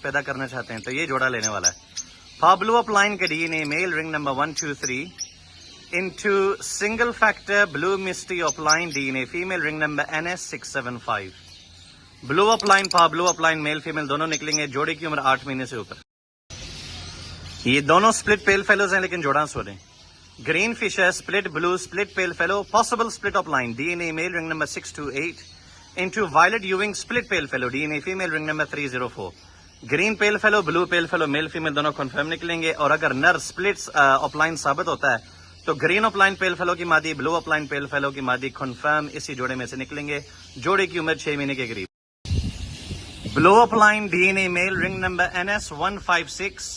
پیدا کرنا چاہتے ہیں تو یہ جوڑا لینے والا ہے. پابلو اپ لائن کا D N A male ring number 1 2 3 into single factor blue misty up line DNA female ring number NS675. blue up line blue up line male female دونوں نکلیں گے. جوڑے کی عمر 8 مہینے سے اوپر. یہ دونوں سپلٹ پیل فیلوز ہیں لیکن جوڑا سو رہے ہیں. گرین فشر split blue split pale fellow possible split opaline D N A male ring number 628 into violet ewing split pale fellow DNA female ring number 304. Green pale fallow blue pale fallow male female دونوں confirm نکلیں گے. اور اگر نر سپلٹس اپ line ثابت ہوتا ہے تو گرین اپ لائن پیل فیلو کی مادی بلو اپ لائن پیل فیلو کی مادی کنفرم اسی جوڑے میں سے نکلیں گے. جوڑے کی عمر 6 مہینے کے قریب. Blue opaline D N A male ring number NS156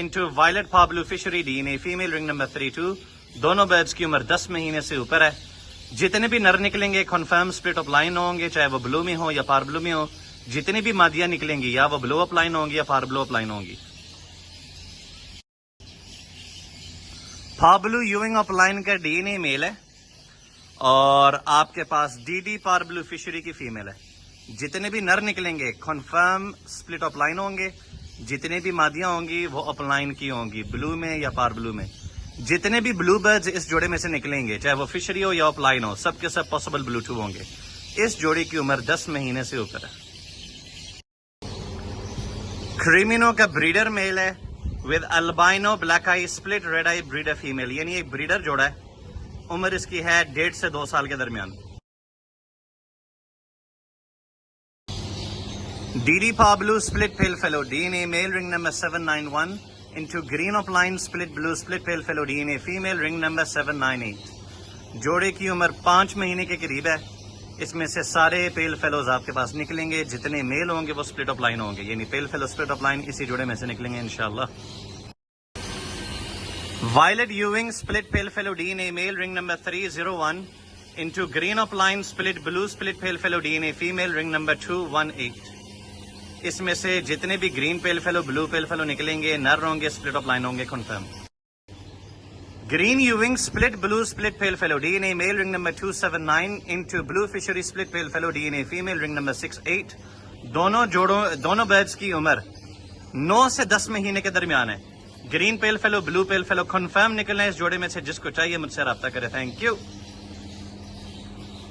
into violet pablo fishery DNA female ring number 32. دونوں برڈز کی عمر 10 مہینے سے اوپر ہے. جتنے بھی نر نکلیں گے کنفرم سپلٹ اپ لائن ہوں گے, چاہے وہ بلو میں ہو یا پار بلو میں ہو. جتنی بھی مادیاں نکلیں گی یا وہ بلو اپ لائن ہوں گی یا پار بلو اپ لائن ہوں گی. پابلو یوئنگ اپ لائن کا ڈی این اے میل ہے اور آپ کے پاس ڈی ڈی پار بلو فشری کی فیمیل ہے. جتنے بھی نر نکلیں گے کنفرم سپلٹ اپ لائن ہوں گے. جتنی بھی مادیاں ہوں گی وہ اپ لائن کی ہوں گی, بلو میں یا پار بلو میں. جتنے بھی بلو برڈز اس جوڑے میں سے نکلیں گے چاہے وہ فشری ہو یا اپ لائن ہو, سب کے سب پاسبل بلو ٹو ہوں گے. اس جوڑی کی عمر 10 مہینے سے اوپر ہے. کریمینو کا بریڈر میل ہے with albino black eye split red eye breeder female, یعنی ایک بریڈر جوڑا ہے. عمر اس کی ہے 1.5 سے 2 سال کے درمیان. D D Pablo split pale fallow D N A male ring number 791 into green up line split blue split pale fellow DNA female ring number 798. جوڑے کی عمر 5 مہینے کے قریب ہے. اس میں سے سارے پیل فیلوز آپ کے پاس نکلیں گے. جتنے میل ہوں گے وہ سپلٹ اپ لائن ہوں گے, یعنی pale fallow split opaline اسی جوڑے میں سے نکلیں گے انشاءاللہ. وائلٹ یوئنگ split pale fallow D N A male ring number 301 into green up line split blue split pale fellow DNA female ring number 218. اس میں سے جتنے بھی green pale fallow blue pale fellow نکلیں گے نر ہوں گے, سپلٹ اپ لائن ہوں گے confirm. Green یوئنگ split blue split pale fallow D N A male ring number 279 into blue fishery split pale fellow DNA female ring number 68. دونوں birds کی عمر 9 سے 10 مہینے کے درمیان ہے. Green pale fallow blue pale fellow confirm نکلنا ہے اس جوڑے میں سے. جس کو چاہیے مجھ سے رابطہ کرے. Thank you.